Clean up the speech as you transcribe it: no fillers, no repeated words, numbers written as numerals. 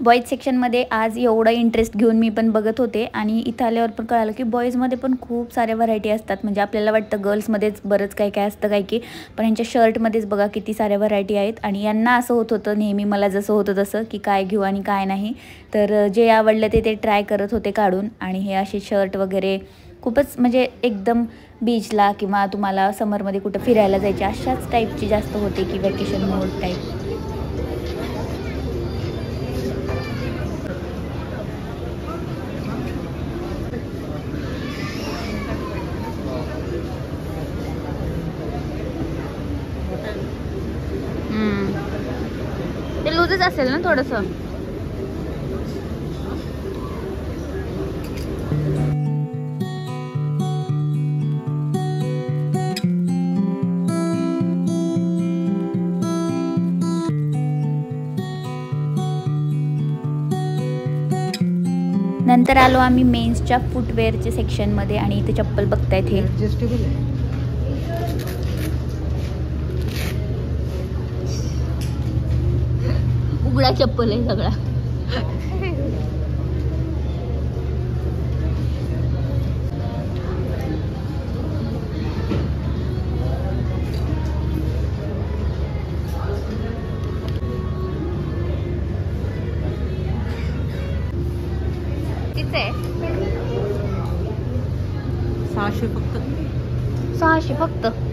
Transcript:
Boys सेक्शनमध्ये आज एवढं इंटरेस्ट घेऊन मी पण बघत होते आणि इथं आल्यावर पण कळालं की बॉईजमध्ये पण खूप साऱ्या व्हरायटी असतात. म्हणजे आपल्याला वाटतं गर्ल्समध्येच बरंच काय काय असतं काय की, पण यांच्या शर्टमध्येच बघा किती साऱ्या व्हरायटी आहेत. आणि यांना असं होत होतं नेहमी मला जसं होतं तसं की काय घेऊ आणि काय नाही, तर जे आवडलं ते ट्राय करत होते काढून. आणि हे असे शर्ट वगैरे खूपच म्हणजे एकदम बीचला किंवा तुम्हाला समरमध्ये कुठं फिरायला जायचे अशाच टाईपची जास्त होते की वॅकेशन मोड टाईप. ते लूजच असेल ना थोडंसं. नंतर आलो आम्ही मेन्सच्या फुटवेअरच्या सेक्शनमध्ये आणि इथे चप्पल बघतायत हे ॲडजस्टेबल आहे. उघडा चप्पल आहे सगळा. किती आहे? 600 फक्त. 600 फक्त.